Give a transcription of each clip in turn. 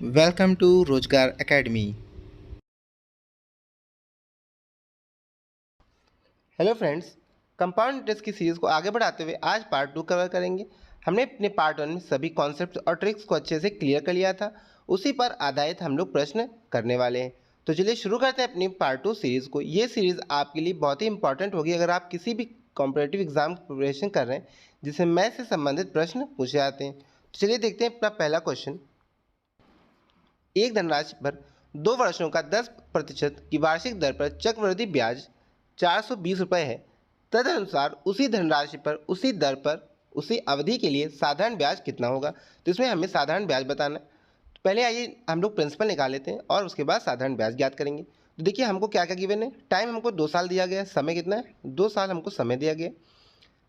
Welcome to रोजगार academy. Hello friends, compound interest की series को आगे बढ़ाते हुए आज पार्ट 2 कवर करेंगे। हमने अपने पार्ट 1 में सभी कॉन्सेप्ट और ट्रिक्स को अच्छे से क्लियर कर लिया था। उसी पर आधारित हम लोग प्रश्न करने वाले हैं। तो चलिए शुरू करते हैं अपनी पार्ट 2 सीरीज़ को। ये सीरीज़ आपके लिए बहुत ही इंपॉर्टेंट होगी अगर आप किसी भी कॉम्पिटेटिव एग्जाम की प्रिपरेशन कर रहे हैं जिसमें मैथ से संबंधित प्रश्न पूछे जाते हैं। तो चलिए देखते हैं अपना पहला क्वेश्चन। एक धनराशि पर 2 वर्षों का 10% की वार्षिक दर पर चक्रवृद्धि ब्याज 420 रुपये है। तदनुसार उसी धनराशि पर उसी दर पर उसी अवधि के लिए साधारण ब्याज कितना होगा। तो इसमें हमें साधारण ब्याज बताना है। तो पहले आइए हम लोग प्रिंसिपल निकाल लेते हैं और उसके बाद साधारण ब्याज ज्ञात करेंगे। तो देखिए हमको क्या क्या गिवन है। टाइम हमको 2 साल दिया गया है। समय कितना है, 2 साल हमको समय दिया गया है।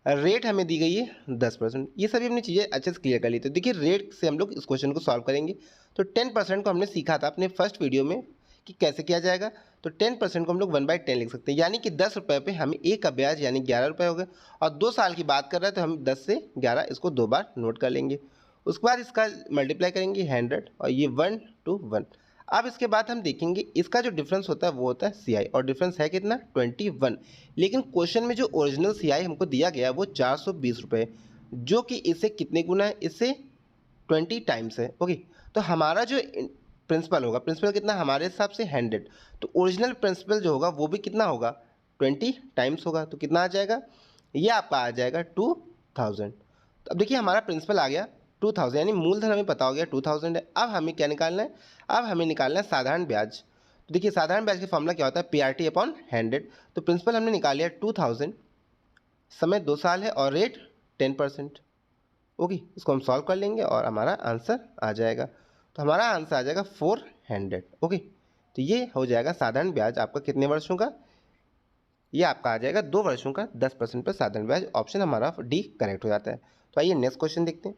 रेट हमें दी गई है 10%। ये सभी हमने चीज़ें अच्छे से क्लियर कर ली। तो देखिए रेट से हम लोग इस क्वेश्चन को सॉल्व करेंगे। तो 10% को हमने सीखा था अपने फर्स्ट वीडियो में कि कैसे किया जाएगा। तो 10% को हम लोग 1/10 लिख सकते हैं, यानी कि 10 रुपये पे हमें एक का ब्याज यानी 11 रुपये हो गए। और 2 साल की बात कर रहे हैं तो हम 10 से 11 इसको 2 बार नोट कर लेंगे। उसके बाद इसका मल्टीप्लाई करेंगे 100 और ये 1 to 1। अब इसके बाद हम देखेंगे इसका जो डिफरेंस होता है वो होता है CI, और डिफरेंस है कितना 21। लेकिन क्वेश्चन में जो ओरिजिनल CI हमको दिया गया है वो 420 रुपये, जो कि इससे कितने गुना है, इससे 20 टाइम्स है। ओके, तो हमारा जो प्रिंसिपल होगा, प्रिंसिपल कितना हमारे हिसाब से 100, तो ओरिजिनल प्रिंसिपल जो होगा वो भी कितना होगा 20 टाइम्स होगा। तो कितना आ जाएगा, ये आपका आ जाएगा 2000। तो अब देखिए हमारा प्रिंसिपल आ गया 2000, यानी मूलधन हमें पता हो गया 2000 है। अब हमें क्या निकालना है, अब हमें निकालना है साधारण ब्याज। तो देखिए साधारण ब्याज का फॉर्मूला क्या होता है, PRT अपॉन 100। तो प्रिंसिपल हमने निकाल लिया 2000, समय 2 साल है और रेट 10%। ओके, इसको हम सॉल्व कर लेंगे और हमारा आंसर आ जाएगा। तो हमारा आंसर आ जाएगा 400। ओके, तो ये हो जाएगा साधारण ब्याज आपका कितने वर्षों का, ये आपका आ जाएगा 2 वर्षों का 10% पर साधारण ब्याज। ऑप्शन हमारा डी करेक्ट हो जाता है। तो आइए नेक्स्ट क्वेश्चन देखते हैं।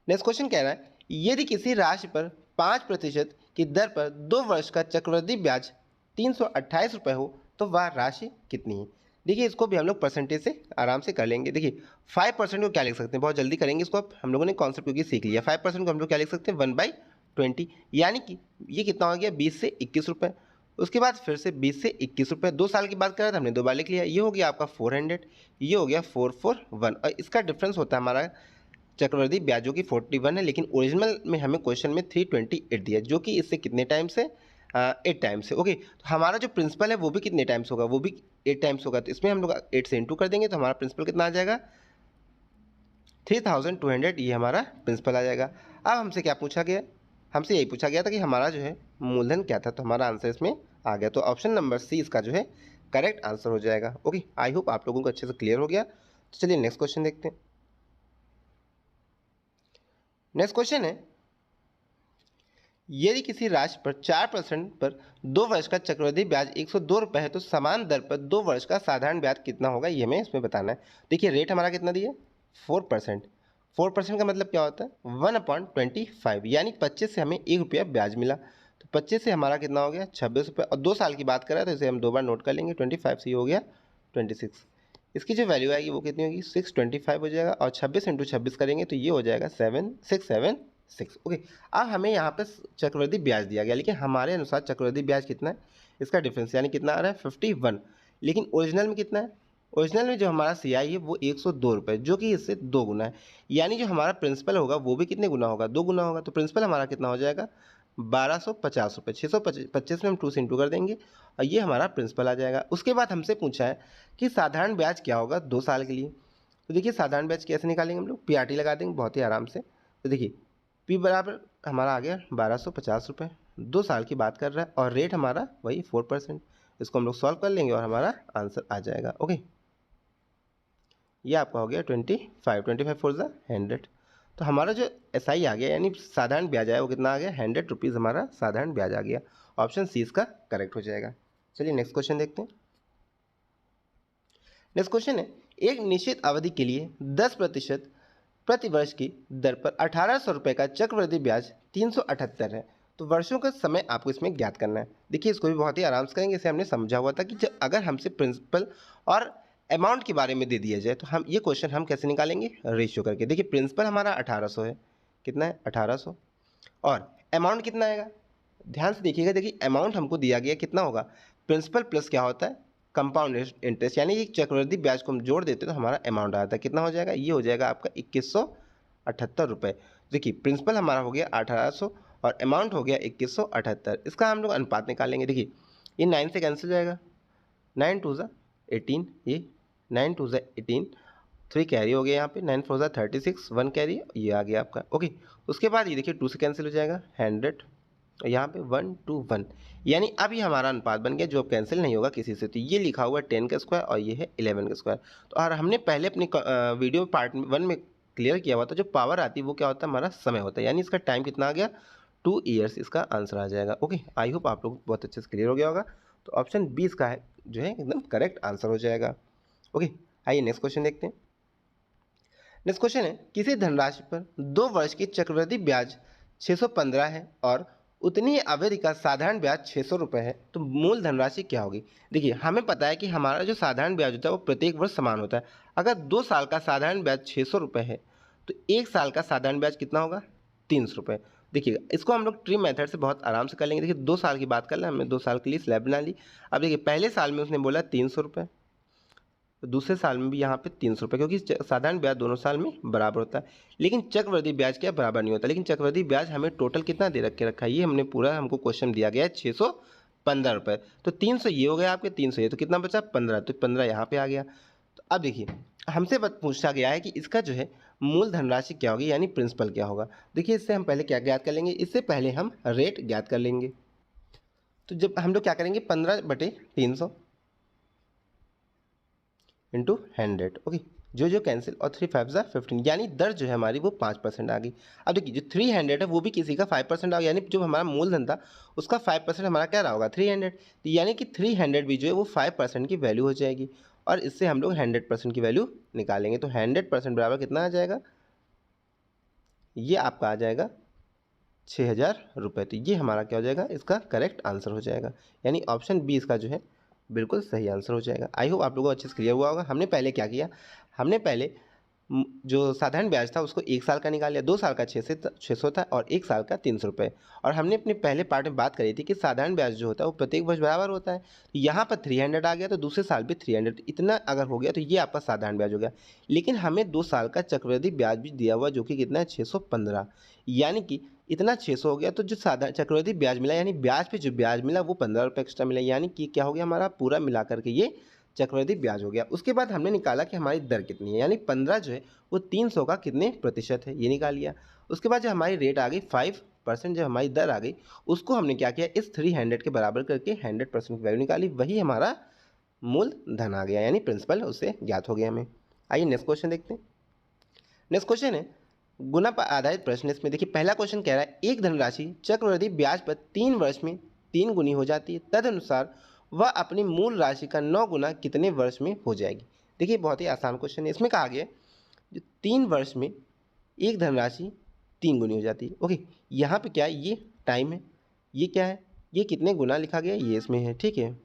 नेक्स्ट क्वेश्चन कह रहा है यदि किसी राशि पर 5% की दर पर 2 वर्ष का चक्रवृद्धि ब्याज 328 रुपये हो तो वह राशि कितनी है। देखिए इसको भी हम लोग परसेंटेज से आराम से कर लेंगे। देखिए 5% को क्या लिख सकते हैं, बहुत जल्दी करेंगे इसको। अब हम लोगों ने कॉन्सेप्ट क्योंकि सीख लिया, 5% को हम लोग क्या लिख सकते हैं 1/20, यानी कि ये कितना हो गया 20 से 21 रुपये। उसके बाद फिर से 20 से 21 रुपये, 2 साल की बात करें तो हमने 2 बार लिख लिया। ये हो गया आपका 400, ये हो गया 441, और इसका डिफरेंस होता है हमारा चक्रवृद्धि ब्याजों की 41 है, लेकिन ओरिजिनल में हमें क्वेश्चन में 328 दिया है, जो कि इससे कितने टाइम्स है 8 टाइम्स है। ओके, तो हमारा जो प्रिंसिपल है वो भी कितने टाइम्स होगा, वो भी 8 टाइम्स होगा। तो इसमें हम लोग 8 से इंटू कर देंगे तो हमारा प्रिंसिपल कितना आ जाएगा 3200, ये हमारा प्रिंसिपल आ जाएगा। अब हमसे क्या पूछा गया, हमसे यही पूछा गया था कि हमारा जो है मूलधन क्या था, तो हमारा आंसर इसमें आ गया। तो ऑप्शन नंबर सी इसका जो है करेक्ट आंसर हो जाएगा। ओके, आई होप आप लोगों को अच्छे से क्लियर हो गया। तो चलिए नेक्स्ट क्वेश्चन देखते हैं। नेक्स्ट क्वेश्चन है यदि किसी राशि पर 4% पर 2 वर्ष का चक्रवृद्धि ब्याज 102 रुपये है तो समान दर पर 2 वर्ष का साधारण ब्याज कितना होगा, ये हमें इसमें बताना है। देखिए रेट हमारा कितना दिया 4%। 4% का मतलब क्या होता है 1/25, यानी 25 से हमें 1 रुपया ब्याज मिला। तो 25 से हमारा कितना हो गया 26 रुपये, और 2 साल की बात करें तो इसे हम 2 बार नोट कर लेंगे। 25 से ये हो गया 26, इसकी जो वैल्यू आएगी वो कितनी होगी 625 हो जाएगा, और 26 इंटू 26 करेंगे तो ये हो जाएगा 7676। ओके, अब हमें यहाँ पे चक्रवृद्धि ब्याज दिया गया, लेकिन हमारे अनुसार चक्रवृद्धि ब्याज कितना है, इसका डिफरेंस यानी कितना आ रहा है 51, लेकिन ओरिजिनल में कितना है, ओरिजिनल में जो हमारा CI है वो 102 रुपये, जो कि इससे 2 गुना है। यानी जो हमारा प्रिंसिपल होगा वो भी कितने गुना होगा 2 गुना होगा। तो प्रिंसिपल हमारा कितना हो जाएगा 1250 रुपये, 625 में हम 2 से इंटू कर देंगे और ये हमारा प्रिंसिपल आ जाएगा। उसके बाद हमसे पूछा है कि साधारण ब्याज क्या होगा 2 साल के लिए। तो देखिए साधारण ब्याज कैसे निकालेंगे, हम लोग PRT लगा देंगे बहुत ही आराम से। तो देखिए P बराबर हमारा आ गया 1250 रुपये, 2 साल की बात कर रहा है, और रेट हमारा वही 4%। इसको हम लोग सॉल्व कर लेंगे और हमारा आंसर आ जाएगा। ओके, ये आपका हो गया 25 फोर ज़ा 100। तो हमारा जो SI आ गया यानी साधारण ब्याज आया वो कितना आ गया 100 रुपीज़, हमारा साधारण ब्याज आ गया। ऑप्शन सी इसका करेक्ट हो जाएगा। चलिए नेक्स्ट क्वेश्चन देखते हैं। नेक्स्ट क्वेश्चन है एक निश्चित अवधि के लिए 10% प्रति वर्ष की दर पर 1800 रुपये का चक्रवृद्धि ब्याज 378 है, तो वर्षों का समय आपको इसमें ज्ञात करना है। देखिए इसको भी बहुत ही आराम से करेंगे। इसे हमने समझा हुआ था कि अगर हमसे प्रिंसिपल और अमाउंट के बारे में दे दिया जाए तो हम ये क्वेश्चन हम कैसे निकालेंगे रेशियो करके। देखिए प्रिंसिपल हमारा 1800 है, कितना है 1800। और अमाउंट कितना आएगा, ध्यान से देखिएगा, देखिए अमाउंट हमको दिया गया कितना होगा, प्रिंसिपल प्लस क्या होता है कंपाउंड इंटरेस्ट, यानी कि चक्रवृद्धि ब्याज को हम जोड़ देते तो हमारा अमाउंट आता है, कितना हो जाएगा, ये हो जाएगा आपका 2178 रुपये। देखिए प्रिंसिपल हमारा हो गया 1800 और अमाउंट हो गया 2178। इसका हम लोग अनुपात निकालेंगे। देखिए ये 9 से कैंसिल हो जाएगा, 9 2 ज़ा 18, ये 9 2 ज़ा 18, 3 कैरी हो गया यहाँ पे, 9 4 ज़ा 36, 1 कैरी, ये आ गया आपका। ओके, उसके बाद ये देखिए 2 से कैंसिल हो जाएगा 100 और यहाँ पे 1 2 1, यानी अब ये हमारा अनुपात बन गया जो अब कैंसिल नहीं होगा किसी से। तो ये लिखा हुआ है 10 का स्क्वायर और ये है 11 का स्क्वायर। तो और हमने पहले अपनी वीडियो पार्ट 1 में क्लियर किया हुआ था, जो पावर आती है वो क्या होता है, हमारा समय होता है, यानी इसका टाइम कितना आ गया 2 ईयर्स, इसका आंसर आ जाएगा। ओके, आई होप आप लोग बहुत अच्छे से क्लियर हो गया होगा। तो ऑप्शन 20 का है जो है एकदम करेक्ट आंसर हो जाएगा। ओके, आइए नेक्स्ट क्वेश्चन देखते हैं। नेक्स्ट क्वेश्चन है, किसी धनराशि पर 2 वर्ष की चक्रवृद्धि ब्याज 615 है और उतनी अवधि का साधारण ब्याज 600 रुपये है, तो मूल धनराशि क्या होगी। देखिए हमें पता है कि हमारा जो साधारण ब्याज होता है वो प्रत्येक वर्ष समान होता है। अगर 2 साल का साधारण ब्याज 600 रुपये है तो 1 साल का साधारण ब्याज कितना होगा, 300 रुपये। देखिए इसको हम लोग ट्री मेथड से बहुत आराम से कर लेंगे। देखिए 2 साल की बात कर लें, हमने 2 साल के लिए स्लैब बना ली। अब देखिए पहले साल में उसने बोला 300 रुपये, तो दूसरे साल में भी यहाँ पे 300 रुपये, क्योंकि साधारण ब्याज दोनों साल में बराबर होता है, लेकिन चक्रवृद्धि ब्याज क्या बराबर नहीं होता। लेकिन चक्रवृद्धि ब्याज हमें टोटल कितना दे रखा है, ये हमने पूरा हमको क्वेश्चन दिया गया है 615 रुपये। तो 300 ये हो गया आपके, 300 ये, तो कितना बचा 15, तो 15 यहाँ पे आ गया। तो अब देखिए हमसे पूछा गया है कि इसका जो है मूल धनराशि क्या होगी, यानी प्रिंसिपल क्या होगा। देखिए इससे हम पहले क्या ज्ञात कर लेंगे, इससे पहले हम रेट ज्ञात कर लेंगे। तो जब हम लोग क्या करेंगे 15/300 इंटू 100। ओके, जो कैंसिल और 3 5 ज़ा 15, यानी दर जो है हमारी वो 5% आ गई। अब देखिए जो 300 है वो भी किसी का 5% आ गया, यानी जो हमारा मूलधन था उसका 5% हमारा क्या रहा होगा 300, तो यानी कि 300 भी जो है वो 5% की वैल्यू हो जाएगी और इससे हम लोग 100% की वैल्यू निकालेंगे। तो 100% बराबर कितना आ जाएगा, ये आपका आ जाएगा 6000 रुपये। तो ये हमारा क्या हो जाएगा, इसका करेक्ट आंसर हो जाएगा, यानी ऑप्शन 20 का जो है बिल्कुल सही आंसर हो जाएगा। आई होप आप लोगों को अच्छे से क्लियर हुआ होगा। हमने पहले क्या किया, हमने पहले जो साधारण ब्याज था उसको 1 साल का निकाल लिया, 2 साल का 600 था और 1 साल का 300 रुपये। और हमने अपने पहले पार्ट में बात करी थी कि साधारण ब्याज जो होता है वो प्रत्येक वर्ष बराबर होता है। तो यहाँ पर 300 आ गया तो दूसरे साल भी 300, इतना अगर हो गया तो ये आपका साधारण ब्याज हो गया। लेकिन हमें 2 साल का चक्रवृद्धि ब्याज भी दिया हुआ जो कि कितना है 615, यानी कि इतना 600 हो गया। तो जो साधारण चक्रवृद्धि ब्याज मिला, यानी ब्याज पे जो ब्याज मिला वो 15 रुपये एक्स्ट्रा मिला, यानी कि क्या हो गया हमारा पूरा मिला करके ये चक्रवृद्धि ब्याज हो गया। उसके बाद हमने निकाला कि हमारी दर कितनी है, यानी 15 जो है वो 300 का कितने प्रतिशत है, ये निकाल लिया। उसके बाद जो हमारी रेट आ गई 5%, जब हमारी दर आ गई उसको हमने क्या किया, इस 300 के बराबर करके 100% की वैल्यू निकाली, वही हमारा मूल धन आ गया, यानी प्रिंसिपल उससे ज्ञात हो गया हमें। आइए नेक्स्ट क्वेश्चन देखते हैं। नेक्स्ट क्वेश्चन है गुना पर आधारित प्रश्न। इसमें देखिए पहला क्वेश्चन कह रहा है एक धनराशि चक्रवृद्धि ब्याज पर 3 वर्ष में 3 गुनी हो जाती है, तदनुसार वह अपनी मूल राशि का 9 गुना कितने वर्ष में हो जाएगी। देखिए बहुत ही आसान क्वेश्चन है। इसमें कहा गया जो 3 वर्ष में एक धनराशि 3 गुनी हो जाती है। ओके, यहाँ पे क्या है, ये टाइम है, ये क्या है, ये कितने गुना लिखा गया ये इसमें है, ठीक है,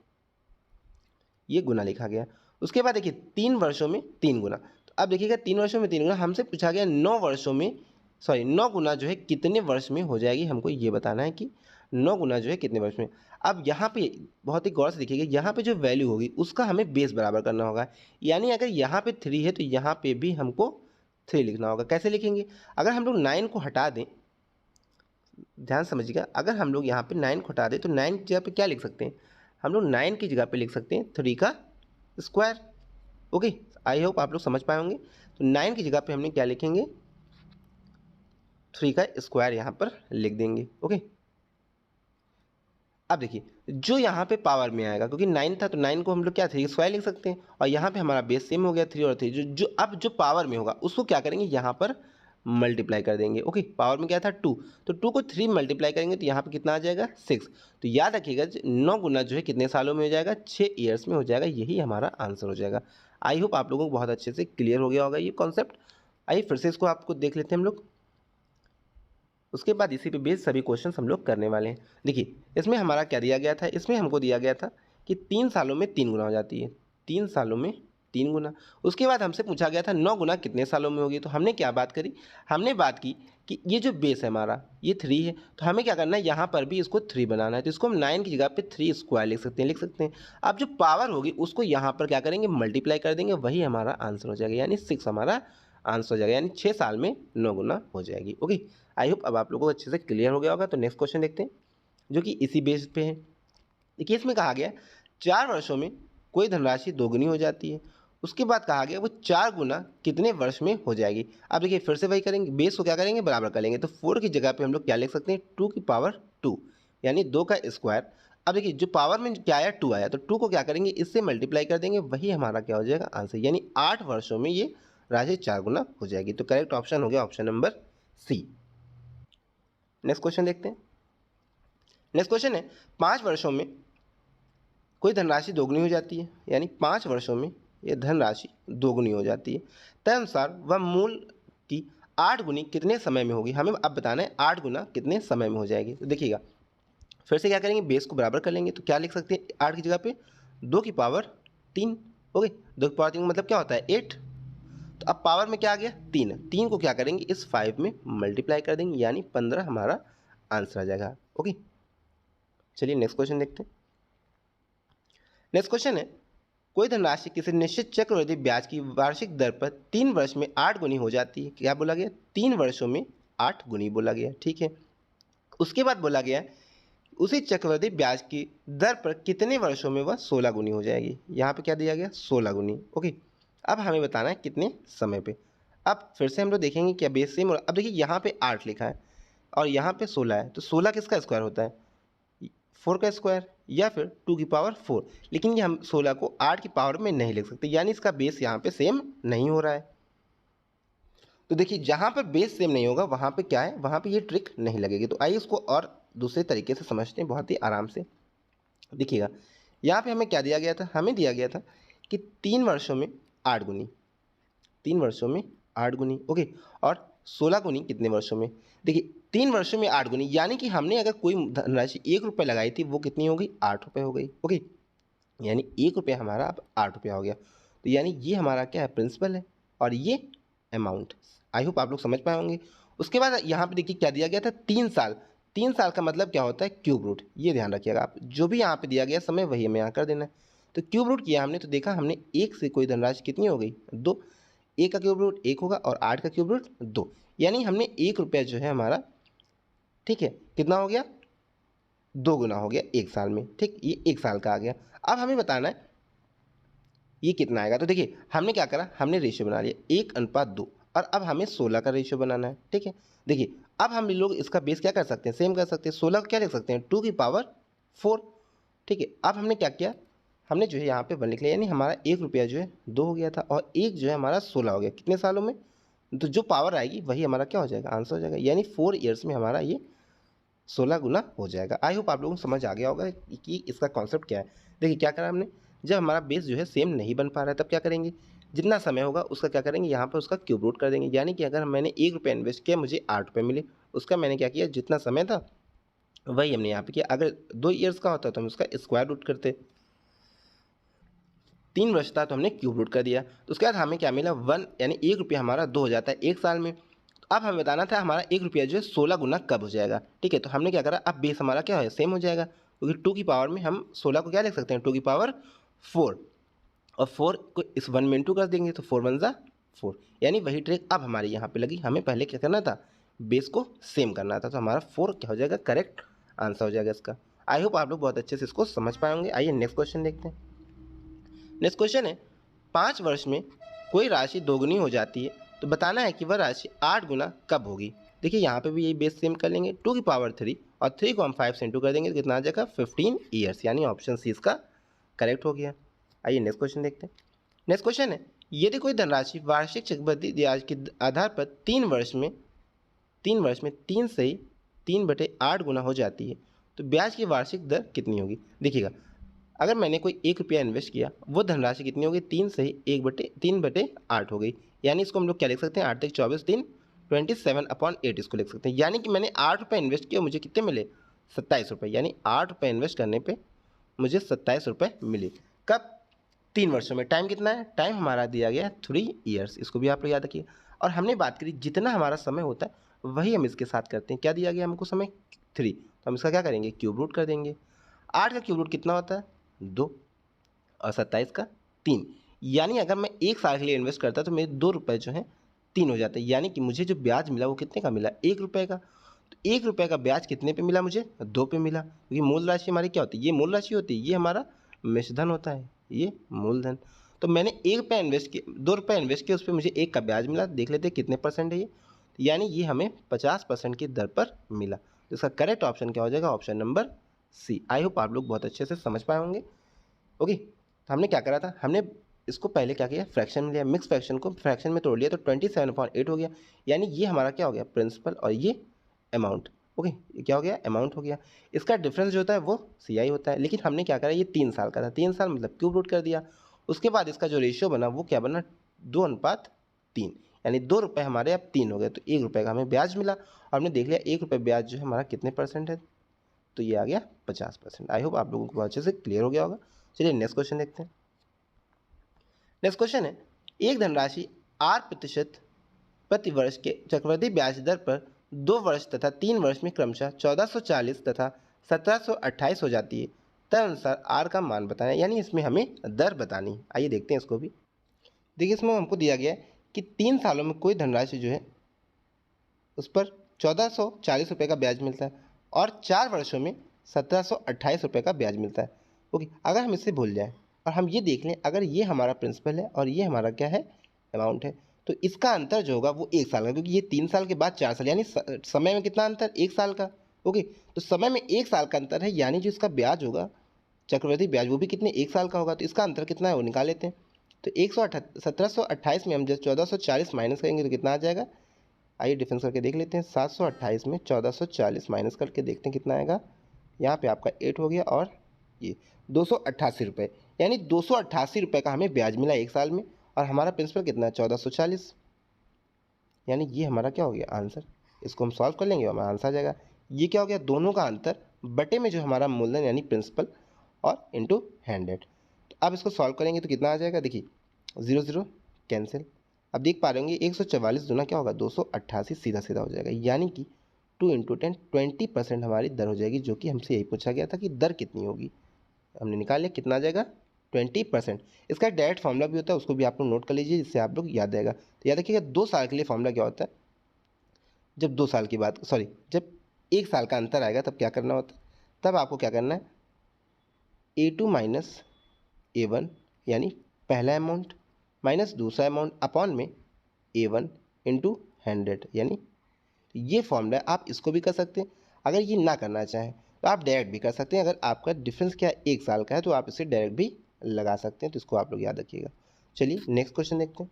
ये गुना लिखा गया। उसके बाद देखिए 3 वर्षों में 3 गुना, तो अब देखिएगा 3 वर्षों में 3 गुना, हमसे पूछा गया 9 वर्षों में, सॉरी 9 गुना जो है कितने वर्ष में हो जाएगी, हमको ये बताना है कि 9 गुना जो है कितने वर्ष में। अब यहाँ पे बहुत ही गौर से देखिएगा, यहाँ पे जो वैल्यू होगी उसका हमें बेस बराबर करना होगा, यानी अगर यहाँ पे 3 है तो यहाँ पे भी हमको 3 लिखना होगा। कैसे लिखेंगे, अगर हम लोग 9 को हटा दें, ध्यान समझिएगा, अगर हम लोग यहाँ पे 9 को हटा दें तो 9 की जगह पे क्या लिख सकते हैं, हम लोग 9 की जगह पे लिख सकते हैं 3 का स्क्वायर। ओके, आई होप आप लोग समझ पाए होंगे। तो 9 की जगह पे हमने क्या लिखेंगे, 3 का स्क्वायर यहाँ पर लिख देंगे। ओके, अब देखिए जो यहाँ पे पावर में आएगा, क्योंकि 9 था तो 9 को हम लोग क्या 3 स्क्वायर लिख सकते हैं, और यहाँ पे हमारा बेस सेम हो गया 3 और 3, जो अब जो पावर में होगा उसको क्या करेंगे यहाँ पर मल्टीप्लाई कर देंगे। ओके, पावर में क्या था 2, तो 2 को 3 मल्टीप्लाई करेंगे तो यहाँ पे कितना आ जाएगा 6। तो याद रखिएगा 9 गुना जो है कितने सालों में हो जाएगा, 6 ईयर्स में हो जाएगा, यही हमारा आंसर हो जाएगा। आई होप आप लोगों को बहुत अच्छे से क्लियर हो गया होगा ये कॉन्सेप्ट। आइए फिर से इसको आपको देख लेते हैं हम लोग, उसके बाद इसी पे बेस सभी क्वेश्चन हम लोग करने वाले हैं। देखिए इसमें हमारा क्या दिया गया था, इसमें हमको दिया गया था कि 3 सालों में 3 गुना हो जाती है, 3 सालों में 3 गुना। उसके बाद हमसे पूछा गया था 9 गुना कितने सालों में होगी, तो हमने क्या बात करी, हमने बात की कि ये जो बेस है हमारा ये 3 है, तो हमें क्या करना है, यहाँ पर भी इसको 3 बनाना है, तो इसको हम 9 की जगह पे 3 स्क्वायर लिख सकते हैं। अब जो पावर होगी उसको यहाँ पर क्या करेंगे, मल्टीप्लाई कर देंगे, वही हमारा आंसर हो जाएगा, यानी 6 हमारा आंसर हो जाएगा, यानी 6 साल में 9 गुना हो जाएगी। ओके, आई होप अब आप लोगों को अच्छे से क्लियर हो गया होगा। तो नेक्स्ट क्वेश्चन देखते हैं जो कि इसी बेस पे है। देखिए इसमें कहा गया 4 वर्षों में कोई धनराशि दोगुनी हो जाती है, उसके बाद कहा गया वो 4 गुना कितने वर्ष में हो जाएगी। अब देखिए फिर से वही करेंगे, बेस को क्या करेंगे, बराबर कर लेंगे, तो 4 की जगह पे हम लोग क्या लिख सकते हैं, 2 की पावर 2, यानी 2 का स्क्वायर। अब देखिए जो पावर में क्या आया 2 आया, तो 2 को क्या करेंगे, इससे मल्टीप्लाई कर देंगे, वही हमारा क्या हो जाएगा आंसर, यानी 8 वर्षों में ये राशि 4 गुना हो जाएगी। तो करेक्ट ऑप्शन हो गया option number C. Next question देखते हैं। नेक्स्ट क्वेश्चन है 5 वर्षों में कोई धनराशि दोगुनी हो जाती है, यानी 5 वर्षों में यह धनराशि दोगुनी हो जाती है, तदनुसार वह मूल की 8 गुनी कितने समय में होगी। हमें अब बताना है 8 गुना कितने समय में हो जाएगी। तो देखिएगा फिर से क्या करेंगे, बेस को बराबर कर लेंगे, तो क्या लिख सकते हैं 8 की जगह पे 2 की पावर 3। ओके, 2 की पावर 3 मतलब क्या होता है 8। तो अब पावर में क्या आ गया 3, 3 को क्या करेंगे इस 5 में मल्टीप्लाई कर देंगे, यानी 15 हमारा आंसर आ जाएगा। ओके, चलिए नेक्स्ट क्वेश्चन देखते हैं। नेक्स्ट क्वेश्चन है कोई धनराशि किसी निश्चित चक्रवृद्धि ब्याज की वार्षिक दर पर 3 वर्ष में 8 गुनी हो जाती है। क्या बोला गया, 3 वर्षों में 8 गुनी बोला गया, ठीक है। उसके बाद बोला गया उसी चक्रवृद्धि ब्याज की दर पर कितने वर्षों में वह 16 गुनी हो जाएगी। यहाँ पे क्या दिया गया 16 गुनी। ओके, अब हमें बताना है कितने समय पे। अब फिर से हम लोग देखेंगे क्या बेस सेम। अब देखिए यहाँ पे 8 लिखा है और यहाँ पे 16 है, तो 16 किसका स्क्वायर होता है, 4 का स्क्वायर या फिर 2 की पावर 4, लेकिन ये हम 16 को 8 की पावर में नहीं लिख सकते, यानी इसका बेस यहाँ पे सेम नहीं हो रहा है। तो देखिए जहाँ पर बेस सेम नहीं होगा वहाँ पे क्या है, वहाँ पे ये ट्रिक नहीं लगेगी। तो आइए इसको और दूसरे तरीके से समझते हैं बहुत ही आराम से। देखिएगा यहाँ पे हमें क्या दिया गया था, हमें दिया गया था कि 3 वर्षों में 8 गुनी, 3 वर्षों में 8 गुनी। ओके, और 16 गुनी कितने वर्षों में। देखिए 3 वर्षों में 8 गुनी, यानी कि हमने अगर कोई धनराशि 1 रुपये लगाई थी वो कितनी हो गई 8 रुपये हो गई। ओके, यानी 1 रुपया हमारा अब 8 रुपया हो गया। तो यानी ये हमारा क्या है प्रिंसिपल है और ये अमाउंट। आई होप आप लोग समझ पाए होंगे। उसके बाद यहाँ पे देखिए क्या दिया गया था 3 साल। 3 साल का मतलब क्या होता है क्यूब रूट, ये ध्यान रखिएगा आप, जो भी यहाँ पे दिया गया समय वही हमें यहाँ कर देना है। तो क्यूब रूट किया हमने, तो देखा हमने 1 से कोई धनराशि कितनी हो गई 2, 1 का क्यूब रूट 1 होगा और 8 का क्यूब रूट 2, यानी हमने 1 रुपया जो है हमारा, ठीक है, कितना हो गया 2 गुना हो गया 1 साल में। ठीक, ये 1 साल का आ गया। अब हमें बताना है ये कितना आएगा। तो देखिए हमने क्या करा, हमने रेशियो बना लिया 1:2 और अब हमें 16 का रेशियो बनाना है। ठीक है, देखिए अब हम लोग इसका बेस क्या कर सकते हैं, सेम कर सकते हैं। 16 को क्या लिख सकते हैं 2 की पावर 4। ठीक है, अब हमने क्या किया, हमने जो है यहाँ पे 1 लिख लिया, यानी हमारा 1 रुपया जो है 2 हो गया था और 1 जो है हमारा 16 हो गया। कितने सालों में, तो जो पावर आएगी वही हमारा क्या हो जाएगा आंसर हो जाएगा, यानी 4 ईयर्स में हमारा ये 16 गुना हो जाएगा। आई होप आप लोगों को समझ आ गया होगा कि इसका कॉन्सेप्ट क्या है। देखिए क्या करा हमने, जब हमारा बेस जो है सेम नहीं बन पा रहा है तब क्या करेंगे, जितना समय होगा उसका क्या करेंगे यहाँ पर उसका क्यूब रूट कर देंगे। यानी कि अगर मैंने 1 रुपया इन्वेस्ट किया मुझे 8 रुपये मिले, उसका मैंने क्या किया जितना समय था वही हमने यहाँ पे किया। अगर 2 ईयर्स का होता तो हम उसका स्क्वायर रूट करते, 3 वर्ष था तो हमने क्यूब रूट कर दिया। तो उसके बाद हमें क्या मिला 1, यानी 1 रुपया हमारा 2 हो जाता है 1 साल में। अब हमें बताना था हमारा 1 रुपया जो है 16 गुना कब हो जाएगा। ठीक है, तो हमने क्या करा, अब बेस हमारा क्या है सेम हो जाएगा, क्योंकि 2 की पावर में हम 16 को क्या लिख सकते हैं 2 की पावर 4, और 4 को इस 1 में इंटू कर देंगे तो 4 1 ज़ा 4, यानी वही ट्रिक अब हमारी यहाँ पे लगी। हमें पहले क्या करना था, बेस को सेम करना था, तो हमारा 4 क्या हो जाएगा करेक्ट आंसर हो जाएगा इसका। आई होप आप लोग बहुत अच्छे से इसको समझ पाए होंगे। आइए नेक्स्ट क्वेश्चन देखते हैं। नेक्स्ट क्वेश्चन है 5 वर्ष में कोई राशि दोगुनी हो जाती है, तो बताना है कि वह राशि 8 गुना कब होगी। देखिए यहाँ पे भी यही बेस सेम कर लेंगे, 2 की पावर 3 और 3 को हम 5 से इंटू कर देंगे तो कितना आ जाएगा 15 ईयर्स, यानी ऑप्शन सी इसका करेक्ट हो गया। आइए नेक्स्ट क्वेश्चन देखते हैं। नेक्स्ट क्वेश्चन है यदि कोई धनराशि वार्षिक चक्रवृद्धि ब्याज के आधार पर 3 वर्ष में 3 से 3/8 गुना हो जाती है, तो ब्याज की वार्षिक दर कितनी होगी। देखिएगा अगर मैंने कोई 1 रुपया इन्वेस्ट किया वो धनराशि कितनी होगी 3 से 3/8 हो गई, यानी इसको हम लोग क्या लिख सकते हैं 8 तक 24 दिन 27/8 इसको लिख सकते हैं। यानी कि मैंने 8 रुपये इन्वेस्ट किया मुझे कितने मिले 27 रुपये, यानी 8 रुपये इन्वेस्ट करने पे मुझे 27 रुपये मिले। कब 3 वर्षों में। टाइम कितना है? टाइम हमारा दिया गया है 3 ईयर्स, इसको भी आप लोग याद रखिए। और हमने बात करी जितना हमारा समय होता है वही हम इसके साथ करते हैं। क्या दिया गया हमको समय? 3, तो हम इसका क्या करेंगे? क्यूब रूट कर देंगे। 8 का क्यूब रूट कितना होता है? 2, और 27 का 3। यानी अगर मैं 1 साल के लिए इन्वेस्ट करता तो मेरे 2 रुपये जो हैं 3 हो जाते हैं। यानी कि मुझे जो ब्याज मिला वो कितने का मिला? 1 रुपये का। तो 1 रुपये का ब्याज कितने पे मिला मुझे? 2 पे मिला, क्योंकि मूल राशि हमारी क्या होती है? ये मूल राशि होती है, ये हमारा मिश्रधन होता है, ये मूलधन। तो मैंने 1 रुपये इन्वेस्ट किया, 2 रुपये इन्वेस्ट किया, उस पर मुझे 1 का ब्याज मिला। देख लेते हैं कितने परसेंट है ये। यानी ये हमें 50% की दर पर मिला। तो इसका करेक्ट ऑप्शन क्या हो जाएगा? Option number C. I hope आप लोग बहुत अच्छे से समझ पाए होंगे। ओके, तो हमने क्या करा था? हमने इसको पहले क्या किया? फ्रैक्शन में लिया, मिक्स फ्रैक्शन को फ्रैक्शन में तोड़ लिया, तो 27/8 हो गया। यानी ये हमारा क्या हो गया? प्रिंसिपल, और ये अमाउंट। ओके, ये क्या हो गया? अमाउंट हो गया। इसका डिफरेंस जो होता है वो CI होता है। लेकिन हमने क्या करा? ये 3 साल का था, 3 साल मतलब क्यूब रूट कर दिया। उसके बाद इसका जो रेशियो बना वो क्या बना? 2:3। यानी 2 रुपये हमारे अब 3 हो गए, तो 1 रुपये का हमें ब्याज मिला। और हमने देख लिया 1 रुपये ब्याज जो है हमारा कितने परसेंट है, तो ये आ गया 50%। आई होप आप लोगों को अच्छे से क्लियर हो गया होगा। चलिए नेक्स्ट क्वेश्चन देखते हैं। नेक्स्ट क्वेश्चन है, एक धनराशि 8% प्रति वर्ष के चक्रवृद्धि ब्याज दर पर 2 वर्ष तथा 3 वर्ष में क्रमशः 1440 तथा 1728 हो जाती है। तदनुसार आर का मान बताना है। यानी इसमें हमें दर बतानी है। आइए देखते हैं इसको भी। देखिए इसमें हमको दिया गया है कि 3 सालों में कोई धनराशि जो है उस पर 1440 रुपये का ब्याज मिलता है और 4 वर्षों में 1728 रुपये का ब्याज मिलता है। ओके, अगर हम इससे भूल जाएं और हम ये देख लें, अगर ये हमारा प्रिंसिपल है और ये हमारा क्या है? अमाउंट है, तो इसका अंतर जो होगा वो 1 साल का, क्योंकि ये 3 साल के बाद 4 साल, यानी समय में कितना अंतर? 1 साल का। ओके, तो समय में 1 साल का अंतर है, यानी जो इसका ब्याज होगा चक्रवृद्धि ब्याज वो भी कितने? 1 साल का होगा। तो इसका अंतर कितना है वो निकाल लेते हैं। तो 1728 में हम जब 1440 माइनस करेंगे तो कितना आ जाएगा? आइए डिफरेंस करके देख लेते हैं। 728 में 1440 माइनस करके देखते हैं कितना आएगा। यहाँ पे आपका 8 हो गया और ये 288 रुपये, यानी 288 रुपये का हमें ब्याज मिला 1 साल में। और हमारा प्रिंसिपल कितना है? 1440। यानी ये हमारा क्या हो गया? आंसर। इसको हम सॉल्व कर लेंगे और हमारा आंसर आ जाएगा। ये क्या हो गया? दोनों का अंतर बटे में जो हमारा मूलधन यानी प्रिंसिपल और इंटू 100। तो अब इसको सॉल्व करेंगे तो कितना आ जाएगा? देखिए 0 0 कैंसिल। अब देख पा रहे होंगे 144 दूना क्या होगा? 288 सीधा सीधा हो जाएगा। यानी कि 2 × 10 20% हमारी दर हो जाएगी, जो कि हमसे यही पूछा गया था कि दर कितनी होगी। हमने निकाल लिया, कितना आ जाएगा? 20%। इसका एक डायरेक्ट फॉर्मूला भी होता है, उसको भी आप लोग नोट कर लीजिए, जिससे आप लोग याद आएगा। तो याद रखिएगा 2 साल के लिए फॉर्मूला क्या होता है? जब 2 साल की बात, सॉरी, जब 1 साल का अंतर आएगा तब क्या करना होता है? तब आपको क्या करना है? A2 माइनस A1 यानी पहला अमाउंट माइनस दूसरा अमाउंट अपॉन में A1 इंटू 100। यानी ये फॉर्मूला आप इसको भी कर सकते हैं। अगर ये ना करना चाहें तो आप डायरेक्ट भी कर सकते हैं। अगर आपका डिफरेंस क्या है? 1 साल का है, तो आप इसे डायरेक्ट भी लगा सकते हैं। तो इसको आप लोग याद रखिएगा। चलिए नेक्स्ट क्वेश्चन देखते हैं।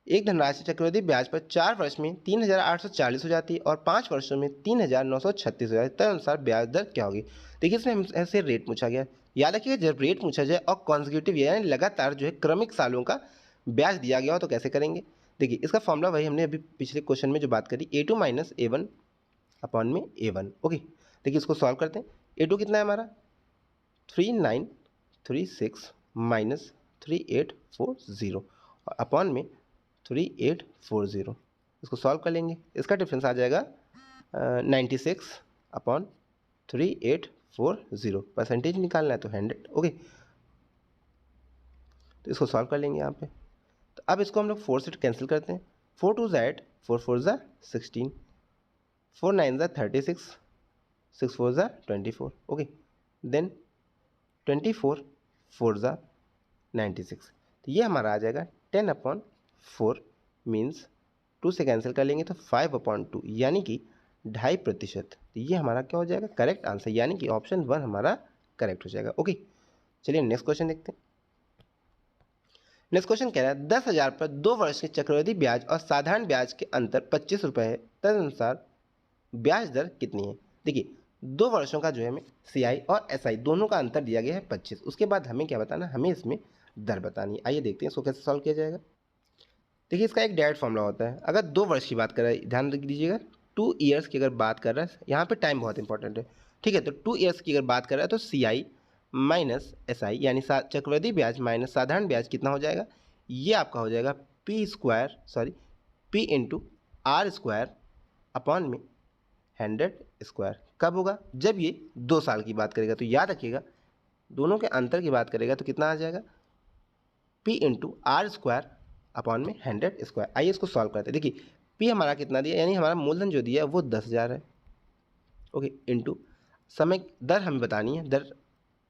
एक धनराशि चक्रवृद्धि ब्याज पर 4 वर्ष में 3840 हो जाती है और 5 वर्षों में 3936 हो जाती है। तदनुसार ब्याज दर क्या होगी? देखिए इसमें हमसे रेट पूछा गया। याद रखिएगा जब रेट पूछा जाए और कॉन्जिक्यूटिव यानी लगातार जो है क्रमिक सालों का ब्याज दिया गया हो तो कैसे करेंगे? देखिए इसका फॉर्मूला वही हमने अभी पिछले क्वेश्चन में जो बात करी, A2 माइनस A1 अपॉन में A1। ओके, देखिए इसको सॉल्व करते हैं। A2 कितना है हमारा? 3936 माइनस 3840 और अपॉन में 3840। इसको सॉल्व कर लेंगे, इसका डिफरेंस आ जाएगा 96 अपॉन 3840। परसेंटेज निकालना है तो 100। ओके, तो इसको सॉल्व कर लेंगे यहाँ पे। तो अब इसको हम लोग 4 से कैंसिल करते हैं। 4 2 ज़ा 8, 4 4 ज़ा 16, 4 9 ज़ा 36, 6 4 ज़ा 24। ओके, देन 24 4 ज़ा 96। तो ये हमारा आ जाएगा 10/4 मीन्स 2 से कैंसिल कर लेंगे तो 5/2, यानी कि 2.5%। तो ये हमारा क्या हो जाएगा? करेक्ट आंसर, यानी कि ऑप्शन 1 हमारा करेक्ट हो जाएगा। ओके, चलिए नेक्स्ट क्वेश्चन देखते हैं। नेक्स्ट क्वेश्चन कह रहा है 10,000 पर 2 वर्ष के चक्रवृद्धि ब्याज और साधारण ब्याज के अंतर 25 रुपये है। तदनुसार ब्याज दर कितनी है? देखिए 2 वर्षों का जो है हमें CI और SI दोनों का अंतर दिया गया है 25। उसके बाद हमें क्या बताना? हमें इसमें दर बतानी है। आइए देखते हैं इसको कैसे सॉल्व किया जाएगा। देखिए इसका एक डायरेक्ट फॉर्मूला होता है। अगर 2 वर्ष की बात कर रहा है, ध्यान रख दीजिएगा 2 ईयर्स की अगर बात कर रहा है, यहाँ पे टाइम बहुत इंपॉर्टेंट है। ठीक है, तो 2 ईयर्स की अगर बात कर रहा है तो CI माइनस एस आई यानी चक्रवृद्धि ब्याज माइनस साधारण ब्याज कितना हो जाएगा, ये आपका हो जाएगा P into R square upon में 100 स्क्वायर। कब होगा, जब ये 2 साल की बात करेगा। तो याद रखिएगा दोनों के अंतर की बात करेगा तो कितना आ जाएगा, P into R square upon में 100 स्क्वायर। आइए इसको सॉल्व करते हैं। देखिए पी हमारा कितना दिया, यानी हमारा मूलधन जो दिया है वो 10,000 है। ओके, इंटू समय दर हमें बतानी है, दर।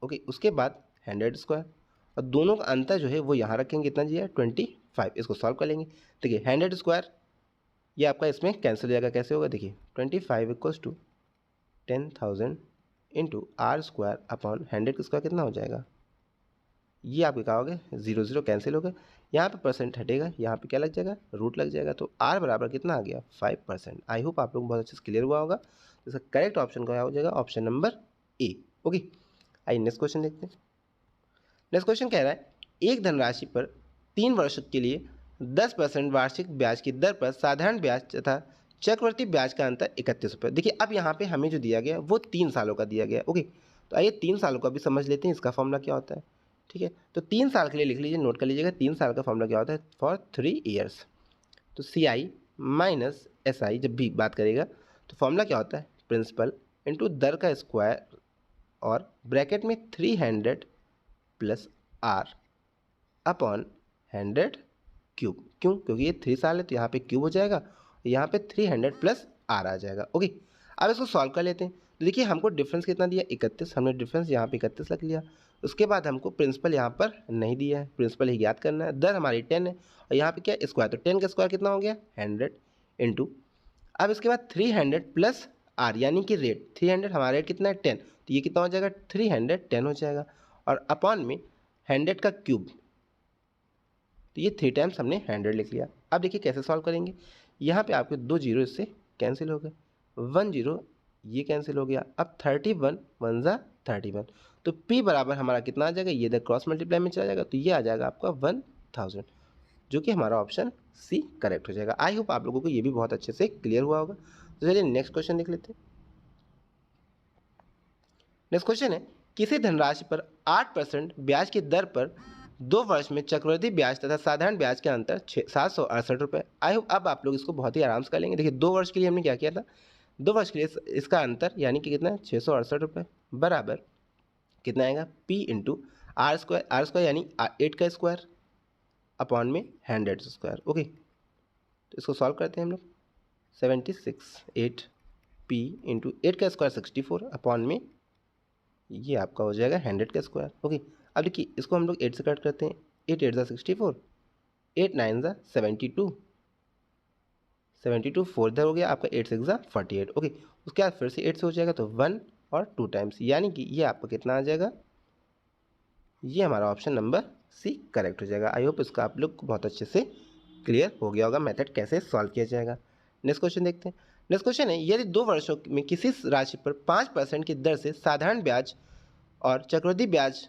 ओके, उसके बाद 100 स्क्वायर और दोनों का अंतर जो है वो यहाँ रखेंगे, कितना दिया है 25। इसको सॉल्व कर लेंगे। देखिए 100 स्क्वायर ये आपका इसमें कैंसिल हो जाएगा। कैसे होगा, देखिए 25 equals to 10,000 into R square upon 100 का स्क्वायर कितना हो जाएगा, ये आप क्या होगे 0 0 कैंसिल हो गए। यहाँ पे परसेंट हटेगा, यहाँ पे क्या लग जाएगा, रूट लग जाएगा। तो आर बराबर कितना आ गया 5%। आई होप आप लोग बहुत अच्छे से क्लियर हुआ होगा। तो इसका करेक्ट ऑप्शन क्या हो जाएगा, ऑप्शन नंबर ए। ओके, आइए नेक्स्ट क्वेश्चन देखते हैं। नेक्स्ट क्वेश्चन कह रहा है एक धनराशि पर 3 वर्ष के लिए 10% वार्षिक ब्याज की दर पर साधारण ब्याज तथा चक्रवृद्धि ब्याज का अंतर 31 रुपये। देखिए अब यहाँ पे हमें जो दिया गया वो 3 सालों का दिया गया। ओके, तो आइए 3 सालों का भी समझ लेते हैं, इसका फॉर्मूला क्या होता है। ठीक है, तो 3 साल के लिए लिख लीजिए, नोट कर लीजिएगा। 3 साल का फॉर्मूला क्या होता है, फॉर 3 ईयर्स। तो सी आई माइनस एस आई जब भी बात करेगा तो फॉर्मूला क्या होता है, प्रिंसिपल इंटू दर का स्क्वायर और ब्रैकेट में 300 प्लस आर अपॉन 100 क्यूब। क्यों, क्योंकि ये 3 साल है तो यहाँ पे क्यूब हो जाएगा, यहाँ पे 300 प्लस आर आ जाएगा। ओके, अब इसको सॉल्व कर लेते हैं। तो देखिए हमको डिफरेंस कितना दिया 31, हमने डिफरेंस यहाँ पे 31 रख लिया। उसके बाद हमको प्रिंसिपल यहाँ पर नहीं दिया है, प्रिंसिपल ही याद करना है। दर हमारी 10 है और यहाँ पे क्या स्क्वायर, तो 10 का स्क्वायर कितना हो गया 100 इंटू, अब इसके बाद 300 प्लस आर यानी कि रेट 300, हमारा रेट कितना है 10, तो ये कितना हो जाएगा 310 हो जाएगा और अपॉन में 100 का क्यूब, तो ये 3 टाइम्स हमने 100 लिख लिया। अब देखिए कैसे सॉल्व करेंगे, यहाँ पे आपके 2 जीरो इससे कैंसिल हो गए, 1 जीरो ये कैंसिल हो गया। अब 31 1 जा 31, तो P बराबर हमारा कितना आ जाएगा, ये इधर क्रॉस मल्टीप्लाई में चला जाएगा तो ये आ जाएगा आपका 1000, जो कि हमारा ऑप्शन सी करेक्ट हो जाएगा। आई होप आप लोगों को ये भी बहुत अच्छे से क्लियर हुआ होगा। तो चलिए नेक्स्ट क्वेश्चन देख लेते हैं। नेक्स्ट क्वेश्चन है किसी धनराशि पर 8% ब्याज की दर पर 2 वर्ष में चक्रवृद्धि ब्याज तथा साधारण ब्याज के अंतर 768 रुपये। आई होप अब आप लोग इसको बहुत ही आराम से कर लेंगे। देखिए 2 वर्ष के लिए हमने क्या किया था, 2 वर्ष के लिए इसका अंतर यानी कि कितना है 668 रुपये बराबर कितना आएगा P इंटू आर स्क्वायर यानी 8 का स्क्वायर अपॉन में 100 स्क्वायर। ओके, तो इसको सॉल्व करते हैं हम लोग। 76 8 P इंटू 8 का स्क्वायर 64 अपॉन में ये आपका हो जाएगा 100 का स्क्वायर। ओके, अब देखिए इसको हम लोग 8 से कट करते हैं, 8 8 ज़ा 64, 8 9 ज़ा 72, 72 4 इधर हो गया आपका, 8 6 ज़ा 48। ओके, उसके बाद फिर से 8 से हो जाएगा तो 1 और 2 टाइम्स, यानी कि ये आपका कितना आ जाएगा, ये हमारा ऑप्शन नंबर सी करेक्ट हो जाएगा। आई होप इसका आप लोग को बहुत अच्छे से क्लियर हो गया होगा मेथड कैसे सॉल्व किया जाएगा। नेक्स्ट क्वेश्चन देखते हैं। नेक्स्ट क्वेश्चन है यदि 2 वर्षों में किसी राशि पर 5% की दर से साधारण ब्याज और चक्रवृद्धि ब्याज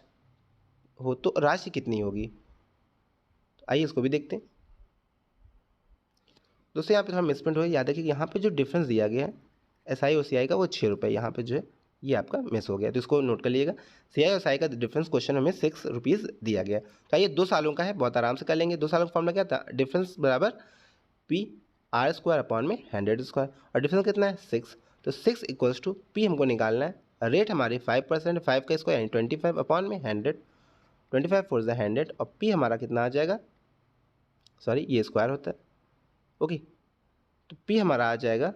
हो तो राशि कितनी होगी, तो आइए इसको भी देखते हैं। दोस्तों यहाँ पे थोड़ा मिसप्रिंट हो, याद है कि यहाँ पे जो डिफरेंस दिया गया है एस आई और सी आई का वो 6 रुपये, यहाँ पे जो है ये आपका मिस हो गया, तो इसको नोट कर लीजिएगा। सी आई और सी आई का डिफरेंस क्वेश्चन हमें 6 रुपीज़ दिया गया। तो आइए 2 सालों का है, बहुत आराम से कर लेंगे। 2 सालों का फॉर्मूला क्या था, डिफरेंस बराबर पी आर स्क्वायर अपॉन में 100 स्क्वायर, और डिफरेंस कितना है 6, तो 6 इक्वल्स टू पी हमको निकालना है, रेट हमारी 5%, 5 का स्क्वायर यानी 25 अपॉन में 100, 25 4 ज़ा 100 और पी हमारा कितना आ जाएगा, सॉरी ये स्क्वायर होता है। ओके, तो पी हमारा आ जाएगा,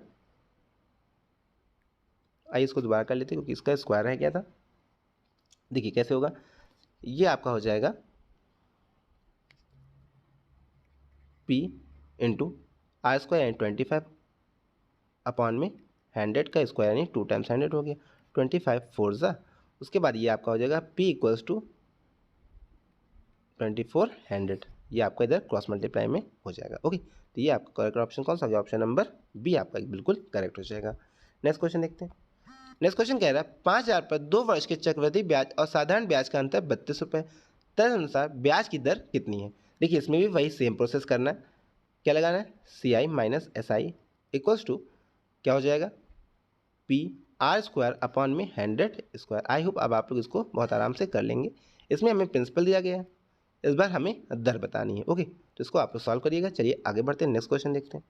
आइए इसको दोबारा कर लेते हैं क्योंकि इसका स्क्वायर है क्या था। देखिए कैसे होगा, ये आपका हो जाएगा P इंटू आर स्क्वायर यानी 25 अपॉन में 100 का स्क्वायर यानी 2 टाइम्स 100 हो गया, 25 4 ज़ा, उसके बाद ये आपका हो जाएगा P इक्वल्स टू 2400, ये आपका इधर क्रॉस मल्टीप्लाई में हो जाएगा। ओके, तो ये आपका करेक्ट ऑप्शन कौन सा हो गया, ऑप्शन नंबर बी आपका बिल्कुल करेक्ट हो जाएगा। नेक्स्ट क्वेश्चन देखते हैं। नेक्स्ट क्वेश्चन कह रहा है 5000 पर 2 वर्ष के चक्रवृद्धि ब्याज और साधारण ब्याज का अंतर 32 रुपये, तदनुसार ब्याज की दर कितनी है। देखिए इसमें भी वही सेम प्रोसेस करना है, क्या लगाना है C I minus S I equals to क्या हो जाएगा पी आर स्क्वायर अपॉन में 100 स्क्वायर। आई होप अब आप लोग इसको बहुत आराम से कर लेंगे। इसमें हमें प्रिंसिपल दिया गया है, इस बार हमें दर बतानी है। ओके, तो इसको आप लोग सॉल्व करिएगा। चलिए आगे बढ़ते हैं, नेक्स्ट क्वेश्चन देखते हैं।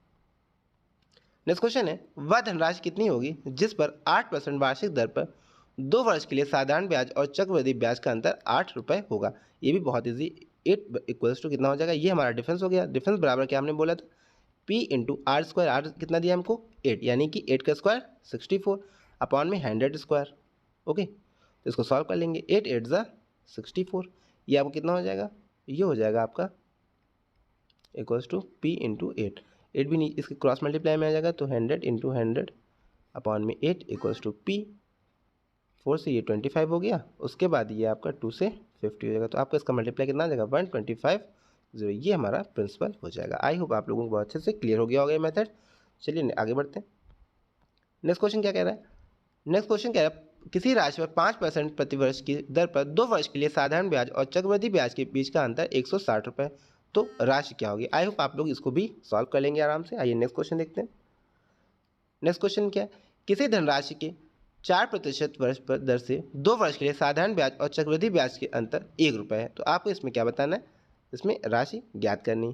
नेक्स्ट क्वेश्चन है, वह धनराशि कितनी होगी जिस पर 8% वार्षिक दर पर 2 वर्ष के लिए साधारण ब्याज और चक्रवृद्धि ब्याज का अंतर 8 रुपये होगा। ये भी बहुत इजी। 8 इक्वल्स टू कितना हो जाएगा, ये हमारा डिफरेंस हो गया। डिफरेंस बराबर क्या हमने बोला था, P into R square. R कितना दिया हमको 8, यानी कि 8 का स्क्वायर 64 अपॉन में 100 स्क्वायर। ओके, तो इसको सॉल्व कर लेंगे। 8 8 ज़ा 64, ये आपको कितना हो जाएगा, ये हो जाएगा आपका इक्वल्स टू P इंटू 8। 8 भी नहीं, इसके क्रॉस मल्टीप्लाई में आ जाएगा, तो 100 इंटू 100 अपॉन में 8 इक्वल्स टू P। 4 से ये 25 हो गया, उसके बाद ये आपका 2 से 50 हो जाएगा, तो आपका इसका मल्टीप्लाई कितना आ जाएगा 125 0। ये हमारा प्रिंसिपल हो जाएगा। आई होप आप लोगों को बहुत अच्छे से क्लियर हो गया होगा ये मेथड। चलिए आगे बढ़ते हैं। नेक्स्ट क्वेश्चन क्या कह रहा है, नेक्स्ट क्वेश्चन कह रहा है किसी राशि पर 5% प्रतिवर्ष की दर पर 2 वर्ष के लिए साधारण ब्याज और चक्रवृद्धि ब्याज के बीच का अंतर 160 रुपये, तो राशि क्या होगी। आई होप आप लोग इसको भी सॉल्व कर लेंगे आराम से। आइए नेक्स्ट क्वेश्चन देखते हैं। नेक्स्ट क्वेश्चन क्या है, किसी धनराशि के 4% वर्ष पर दर से 2 वर्ष के लिए साधारण ब्याज और चक्रवृद्धि ब्याज के अंतर 1 रुपये है, तो आपको इसमें क्या बताना है, इसमें राशि ज्ञात करनी है।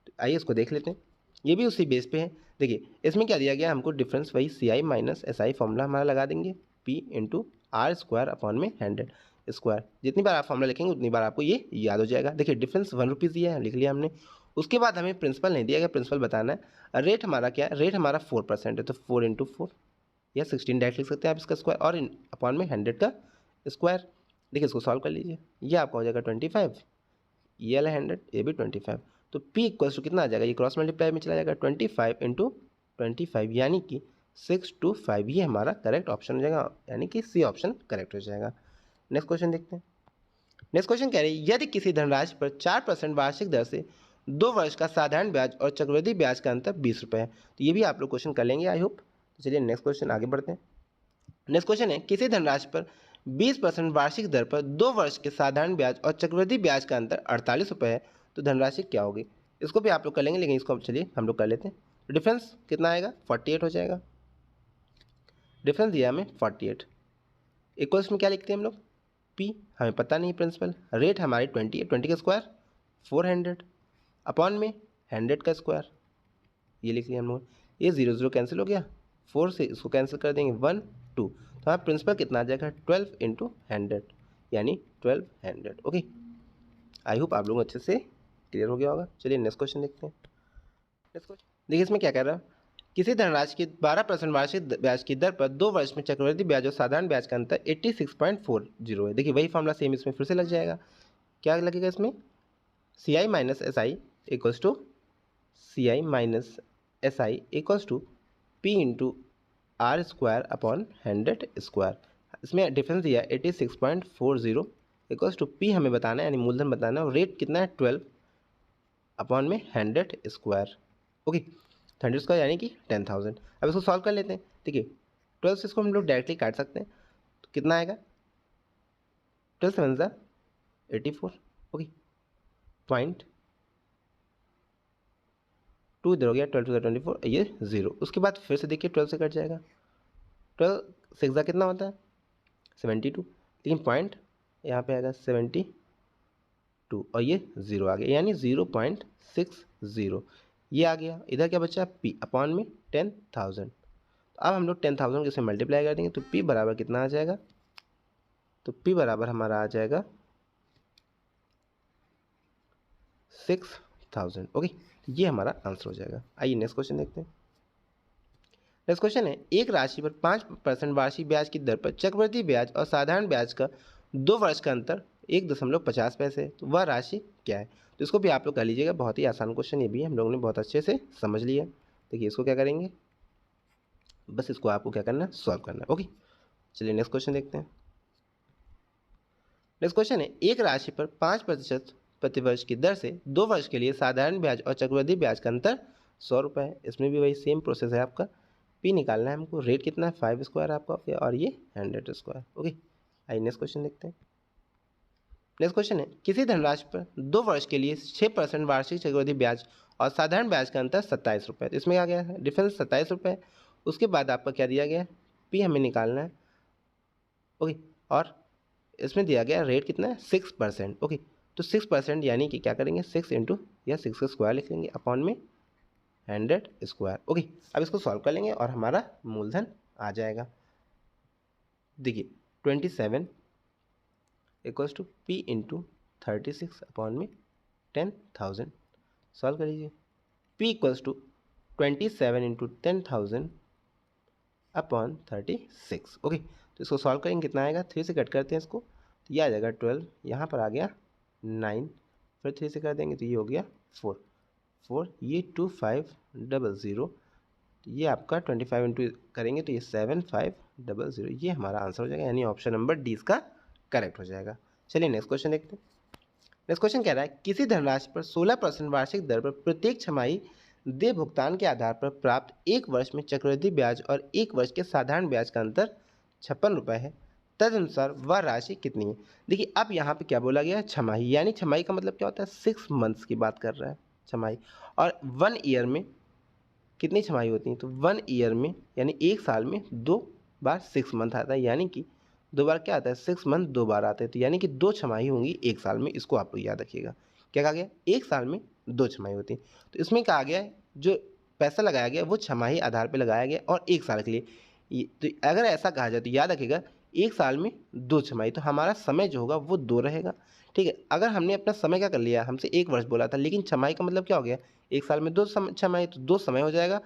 तो आइए इसको देख लेते हैं। ये भी उसी बेस पे है। देखिए इसमें क्या दिया गया हमको, डिफरेंस वही CI माइनस SI फॉर्मूला हमारा लगा देंगे, P into R square upon में 100 स्क्वायर। जितनी बार आप फॉर्मूला लिखेंगे उतनी बार आपको ये याद हो जाएगा। देखिए डिफरेंस 1 रुपीज़ दिया है, लिख लिया हमने। उसके बाद हमें प्रिंसिपल नहीं दिया गया, प्रिंसिपल बताना है। रेट हमारा क्या है, रेट हमारा 4% है, तो 4 इंटू 4 या 16 डायरेक्ट लिख सकते हैं आप इसका स्क्वायर, और अपॉन में 100 का स्क्वायर। देखिए इसको सॉल्व कर लीजिए, ये आपका हो जाएगा 25, ये वाला 100, ये भी 25, तो P इक्वल्स टू कितना आ जाएगा, ये क्रॉस मल्टीप्लाई में चला जाएगा 25 इंटू 25, यानी कि 625। ये हमारा करेक्ट ऑप्शन हो जाएगा, यानी कि C ऑप्शन करेक्ट हो जाएगा। नेक्स्ट क्वेश्चन देखते हैं। नेक्स्ट क्वेश्चन कह रही है यदि किसी धनराशि पर 4% वार्षिक दर से 2 वर्ष का साधारण ब्याज और चक्रवृद्धि ब्याज का अंतर 20 रुपये है, तो ये भी आप लोग क्वेश्चन कर लेंगे आई होप। तो चलिए नेक्स्ट क्वेश्चन आगे बढ़ते हैं। नेक्स्ट क्वेश्चन है किसी धनराशि पर 20% वार्षिक दर पर 2 वर्ष के साधारण ब्याज और चक्रवृद्धि ब्याज का अंतर 48 रुपये है, तो धनराशि क्या होगी। इसको भी आप लोग कर लेंगे, लेकिन इसको चलिए हम लोग कर लेते हैं। तो डिफरेंस कितना आएगा, 48 हो जाएगा। डिफरेंस दिया हमें 48, इक्वल्स में क्या लिखते हैं हम लोग, P हमें पता नहीं प्रिंसिपल। रेट हमारी 20 है, 20 का स्क्वायर 400 अपॉन में 100 का स्क्वायर, ये लिख लिया हम लोग। ये 0 0 कैंसिल हो गया, 4 से इसको कैंसिल कर देंगे 1 2, तो हमारा प्रिंसिपल कितना आ जाएगा 12 इंटू 100, यानी 1200। ओके, आई होप आप लोग अच्छे से क्लियर हो गया होगा। चलिए नेक्स्ट क्वेश्चन देखते हैं। नेक्स्ट क्वेश्चन देखिए इसमें क्या कह रहा है, किसी धनराशि की 12% वार्षिक ब्याज की दर पर 2 वर्ष में चक्रवृद्धि ब्याज और साधारण ब्याज का अंतर 86.40 है। देखिए वही फॉर्मूला सेम इसमें फिर से लग जाएगा। क्या लगेगा इसमें, CI minus SI equals to CI minus SI equals to P into R square upon 100 square. इसमें डिफरेंस दिया 86.40 इक्वल्स टू P हमें बताना है, यानी मूलधन बताना है, और रेट कितना है 12 अपॉन में 100 स्क्वायर। ओके, 100 स्क्वायर यानी कि 10,000। अब इसको सॉल्व कर लेते हैं। देखिए 12 से इसको हम लोग डायरेक्टली काट सकते हैं, तो कितना आएगा 12 7 ज़ा 84। ओके, पॉइंट 2 इधर हो गया, 12 2 24, ये 0। उसके बाद फिर से देखिए 12 से कट जाएगा, 12 6 ज़ा कितना होता है 72, लेकिन पॉइंट यहाँ पे आएगा 72 और ये 0 आ गया, यानी 0.60 ये आ गया। इधर क्या बचा P अपॉन में 10,000। अब हम लोग 10,000 के से मल्टीप्लाई कर देंगे, तो P बराबर कितना आ जाएगा, तो P बराबर हमारा आ जाएगा 6,000। ओके, ये हमारा आंसर हो जाएगा। आइए नेक्स्ट क्वेश्चन देखते हैं। नेक्स्ट क्वेश्चन है एक राशि पर 5% वार्षिक ब्याज की दर पर चक्रवृद्धि ब्याज और साधारण ब्याज का 2 वर्ष का अंतर 1.50 पैसे, तो वह राशि क्या है। तो इसको भी आप लोग कर लीजिएगा, बहुत ही आसान क्वेश्चन ये भी हम लोगों ने बहुत अच्छे से समझ लिया। देखिए इसको क्या करेंगे, बस इसको आपको क्या करना है, सॉल्व करना है। ओके, चलिए नेक्स्ट क्वेश्चन देखते हैं। नेक्स्ट क्वेश्चन है एक राशि पर 5% प्रतिवर्ष की दर से 2 वर्ष के लिए साधारण ब्याज और चक्रवृद्धि ब्याज का अंतर 100 रुपये है। इसमें भी वही सेम प्रोसेस है, आपका P निकालना है हमको। रेट कितना है 5 स्क्वायर आपका, और ये 100 स्क्वायर। ओके, आइए नेक्स्ट क्वेश्चन देखते हैं। नेक्स्ट क्वेश्चन है किसी धनराशि पर 2 वर्ष के लिए 6% वार्षिक चक्रवृद्धि ब्याज और साधारण ब्याज का अंतर 27 रुपये। तो इसमें आ गया है डिफरेंस 27 रुपये। उसके बाद आपका क्या दिया गया है पी हमें निकालना है। ओके, और इसमें दिया गया रेट कितना है 6%। ओके, तो 6% यानी कि क्या करेंगे 6 इंटू या 6 का स्क्वायर लिख लेंगे अपॉन में 100 स्क्वायर। ओके, अब इसको सॉल्व कर लेंगे और हमारा मूलधन आ जाएगा। देखिए 27 equals to P into 36 upon में 10,000। सॉल्व कर लीजिए। P equals to 27 into 10,000 upon 36। Okay, तो इसको सॉल्व करेंगे कितना आएगा, 3 से कट करते हैं इसको तो ये आ जाएगा 12, यहाँ पर आ गया 9, फिर 3 से कर देंगे तो ये हो गया 4, ये 2500, ये आपका 25 इंटू करेंगे तो ये 7500, ये हमारा आंसर हो जाएगा, यानी ऑप्शन नंबर डी इसका करेक्ट हो जाएगा। चलिए नेक्स्ट क्वेश्चन देखते हैं। नेक्स्ट क्वेश्चन कह रहा है किसी धनराशि पर 16% वार्षिक दर पर प्रत्येक छमाही देय भुगतान के आधार पर प्राप्त 1 वर्ष में चक्रवृद्धि ब्याज और 1 वर्ष के साधारण ब्याज का अंतर 56 रुपये है, तदनुसार वह राशि कितनी है। देखिए अब यहाँ पे क्या बोला गया है, छमाही, यानी छमाही का मतलब क्या होता है 6 मंथ्स की बात कर रहा है छमाही, और 1 ईयर में कितनी छमाही होती हैं, तो 1 ईयर में यानी 1 साल में 2 बार 6 मंथ आता है, यानी कि 2 बार क्या आता है 6 मंथ 2 बार आते हैं, तो यानी कि 2 छमाही होंगी 1 साल में। इसको आप लोग याद रखिएगा, क्या कहा गया 1 साल में 2 छमाही होती हैं। तो इसमें कहा गया है जो पैसा लगाया गया वो छमाही आधार पर लगाया गया और 1 साल के लिए। तो अगर ऐसा कहा जाए तो याद रखिएगा 1 साल में 2 छमाही, तो हमारा समय जो होगा वो 2 रहेगा। ठीक है, अगर हमने अपना समय क्या कर लिया, हमसे 1 वर्ष बोला था, लेकिन छमाही का मतलब क्या हो गया 1 साल में 2 छमाही, तो 2 समय हो जाएगा,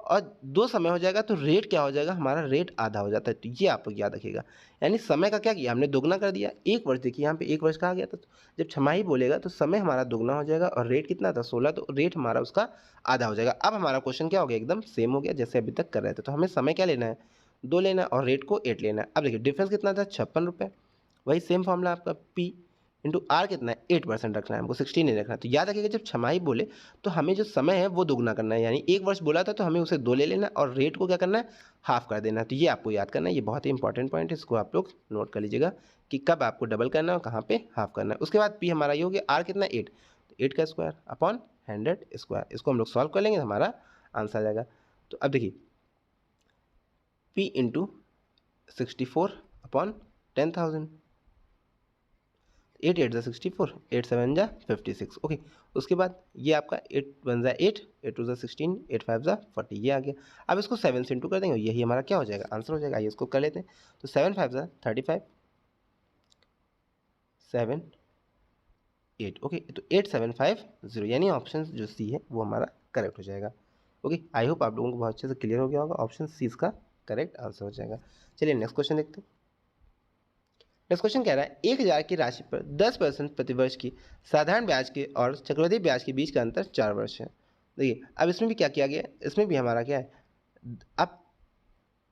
और 2 समय हो जाएगा तो रेट क्या हो जाएगा, हमारा रेट आधा हो जाता है। तो ये आप लोग याद रखिएगा, यानी समय का क्या किया हमने दोगुना कर दिया। 1 वर्ष, देखिए यहाँ पे 1 वर्ष कहा गया था, तो जब छमाही बोलेगा तो समय हमारा दोगुना हो जाएगा और रेट कितना था 16, तो रेट हमारा उसका आधा हो जाएगा। अब हमारा क्वेश्चन क्या हो गया, एकदम सेम हो गया जैसे अभी तक कर रहे थे। तो हमें समय क्या लेना है 2 लेना है और रेट को 8 लेना है। अब देखिए डिफरेंस कितना था 56 रुपये, वही सेम फॉर्मूला आपका पी इंटू आर कितना है 8% रखना है हमको, 16 नहीं रखना है। तो याद रखिएगा जब छमाही बोले तो हमें जो समय है वो दोगुना करना है, यानी 1 वर्ष बोला था तो हमें उसे 2 ले लेना और रेट को क्या करना है हाफ कर देना है। तो ये आपको याद करना है, ये बहुत ही इंपॉर्टेंट पॉइंट है, इसको आप लोग नोट कर लीजिएगा कि कब आपको डबल करना है और कहाँ पे हाफ करना है। उसके बाद पी हमारा ये हो गया, आर कितना 8, तो 8 का स्क्वायर अपॉन 100 स्क्वायर, इसको हम लोग सॉल्व कर लेंगे तो हमारा आंसर आ जाएगा। तो अब देखिए पी इंटू 64 अपॉन 10,000, 8 8 64, 8 7 56। ओके, उसके बाद ये आपका 8 1 8, 8 2 16, 8 5 40, ये आ गया। अब इसको 7 से इंटू कर देंगे, यही हमारा क्या हो जाएगा आंसर हो जाएगा। आइए इसको कर लेते हैं, तो 7 5 35, 7 8। ओके, तो 8750, यानी ऑप्शन जो सी है वो हमारा करेक्ट हो जाएगा। ओके, आई होप आप लोगों को बहुत अच्छे से क्लियर हो गया होगा, ऑप्शन सी इसका करेक्ट आंसर हो जाएगा। चलिए नेक्स्ट क्वेश्चन देखते हैं। नेक्स्ट क्वेश्चन कह रहा है 1,000 की राशि पर 10% प्रतिवर्ष की साधारण ब्याज के और चक्रवृद्धि ब्याज के बीच का अंतर 4 वर्ष है। देखिए अब इसमें भी क्या किया गया है, इसमें भी हमारा क्या है, अब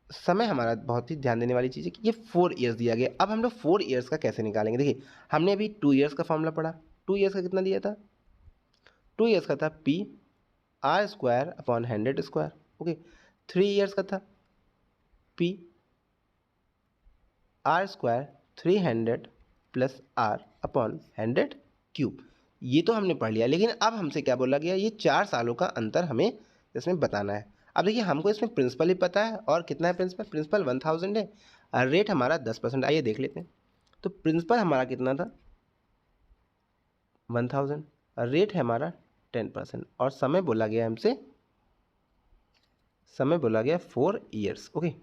समय हमारा बहुत ही ध्यान देने वाली चीज़ है कि ये 4 ईयर्स दिया गया। अब हम लोग 4 ईयर्स का कैसे निकालेंगे, देखिए हमने अभी 2 ईयर्स का फॉर्मूला पढ़ा, 2 ईयर्स का कितना दिया था, 2 ईयर्स का था P R square upon 100 square. Okay, 3 years का था P R square 300 plus R upon 100 cube. ये तो हमने पढ़ लिया, लेकिन अब हमसे क्या बोला गया, ये 4 सालों का अंतर हमें इसमें बताना है। अब देखिए हमको इसमें प्रिंसिपल ही पता है, और कितना है प्रिंसिपल 1000 है और रेट हमारा 10%। आइए देख लेते हैं, तो प्रिंसिपल हमारा कितना था 1000 और रेट है हमारा 10%, और समय बोला गया हमसे, समय बोला गया 4 ईयर्स। ओके,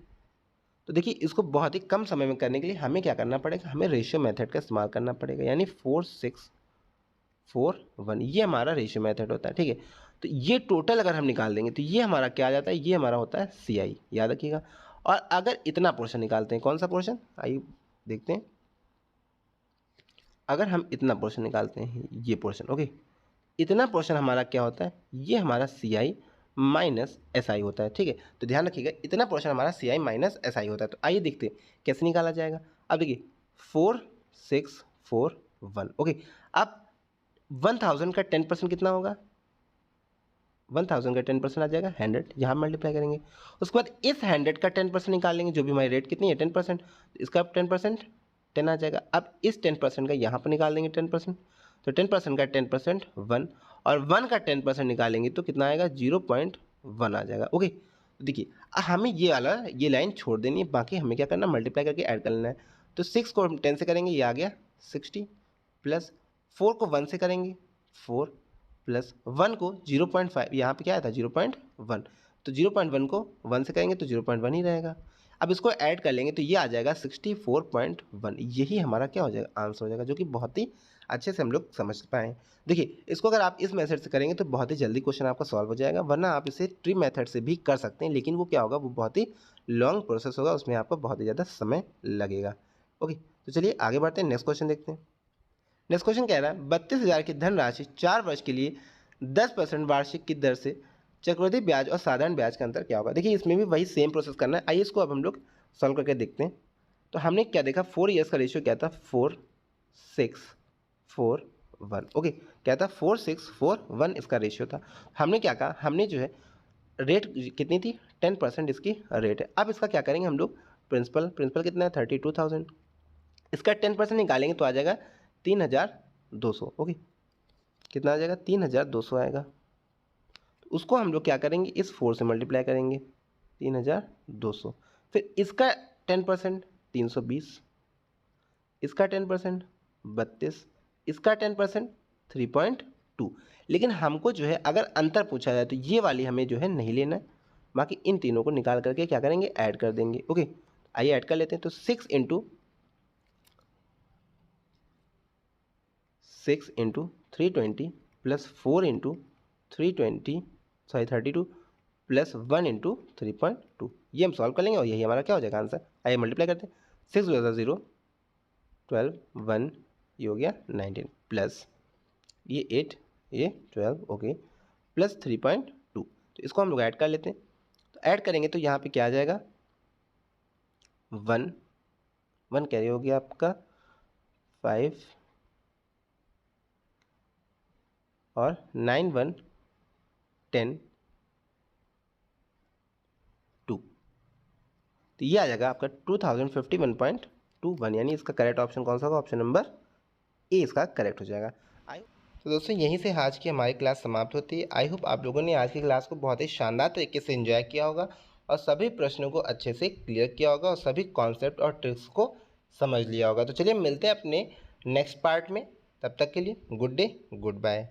तो देखिए इसको बहुत ही कम समय में करने के लिए हमें क्या करना पड़ेगा, हमें रेशियो मेथड का इस्तेमाल करना पड़ेगा, यानी 4 6 4 1, ये हमारा रेशियो मेथड होता है। ठीक है, तो ये टोटल अगर हम निकाल देंगे तो ये हमारा क्या आ जाता है, ये हमारा होता है CI, याद रखिएगा। और अगर इतना पोर्शन निकालते हैं, कौन सा पोर्शन आइए देखते हैं, अगर हम इतना पोर्शन निकालते हैं ये पोर्शन, ओके, इतना पोर्शन हमारा क्या होता है, ये हमारा CI माइनस SI होता है। ठीक है, तो ध्यान रखिएगा इतना पोर्शन हमारा CI माइनस SI होता है। तो आइए देखते हैं कैसे निकाला जाएगा। अब देखिए 4 6 4 1। ओके, अब 1000 का 10% कितना होगा, 1000 का 10% आ जाएगा 100, यहाँ मल्टीप्लाई करेंगे। उसके बाद इस 100 का 10% निकालेंगे, जो भी हमारी रेट कितनी है 10%, इसका 10% 10 आ जाएगा। अब इस 10% का यहाँ पर निकाल देंगे 10%, तो 10% का 10% 1, और 1 का 10% निकालेंगे तो कितना आएगा 0.1 आ जाएगा। ओके, तो देखिए हमें ये लाइन छोड़ देनी है, बाकी हमें क्या करना है, मल्टीप्लाई करके ऐड कर लेना है। तो 6 को हम 10 से करेंगे, ये आ गया 60, प्लस 4 को 1 से करेंगे 4, प्लस 1 को 0.5, यहाँ पे क्या आया था 0.1, तो 0.1 को 1 से करेंगे तो 0.1 ही रहेगा। अब इसको ऐड कर लेंगे तो ये आ जाएगा 64.1, यही हमारा क्या हो जाएगा, आंसर हो जाएगा, जो कि बहुत ही अच्छे से हम लोग समझ पाए। देखिए इसको अगर आप इस मेथड से करेंगे तो बहुत ही जल्दी क्वेश्चन आपका सॉल्व हो जाएगा, वरना आप इसे ट्री मेथड से भी कर सकते हैं, लेकिन वो क्या होगा, वो बहुत ही लॉन्ग प्रोसेस होगा, उसमें आपको बहुत ही ज़्यादा समय लगेगा। ओके, तो चलिए आगे बढ़ते हैं, नेक्स्ट क्वेश्चन देखते हैं। नेक्स्ट क्वेश्चन कह रहा है 32,000 की धनराशि 4 वर्ष के लिए 10% वार्षिक की दर से चक्रवृद्धि ब्याज और साधारण ब्याज का अंतर क्या होगा। देखिए इसमें भी वही सेम प्रोसेस करना है, आइए इसको अब हम लोग सॉल्व करके देखते हैं। तो हमने क्या देखा, 4 ईयर्स का रेशियो क्या था, 4 6 4 1। ओके, क्या था, 4 6 4 1 इसका रेशियो था। हमने क्या कहा, हमने जो है रेट कितनी थी, 10% इसकी रेट है। अब इसका क्या करेंगे हम लोग, प्रिंसिपल कितना है 32,000, इसका 10% निकालेंगे तो आ जाएगा 3,200। ओके, कितना आ जाएगा, 3,200 आएगा। तो उसको हम लोग क्या करेंगे, इस 4 से मल्टीप्लाई करेंगे, 3,200, फिर इसका 10% 320, इसका 10% 32, इसका 10% 3.2। लेकिन हमको जो है अगर अंतर पूछा जाए तो ये वाली हमें जो है नहीं लेना है, बाकी इन तीनों को निकाल करके क्या करेंगे, ऐड कर देंगे। ओके, आइए ऐड कर लेते हैं। तो 6 into 320 plus 4 into 32 plus 1 into 3.2, ये हम सॉल्व कर लेंगे और यही हमारा क्या हो जाएगा आंसर। आइए मल्टीप्लाई करते हैं, 6 + 0 12 1, ये हो गया 19, प्लस ये 8 ये 12, ओके, प्लस 3.2। तो इसको हम लोग ऐड कर लेते हैं। तो ऐड करेंगे तो यहाँ पे क्या आ जाएगा, 1 कैरी हो गया आपका 5 और 9 1 10 2। तो ये आ जाएगा आपका 2051.21, यानी इसका करेक्ट ऑप्शन कौन सा होगा, ऑप्शन नंबर ए इसका करेक्ट हो जाएगा। तो दोस्तों यहीं से आज की हमारी क्लास समाप्त होती है। आई होप आप लोगों ने आज की क्लास को बहुत ही शानदार तरीके से एंजॉय किया होगा और सभी प्रश्नों को अच्छे से क्लियर किया होगा और सभी कॉन्सेप्ट और ट्रिक्स को समझ लिया होगा। तो चलिए मिलते हैं अपने नेक्स्ट पार्ट में, तब तक के लिए गुड डे गुड बाय।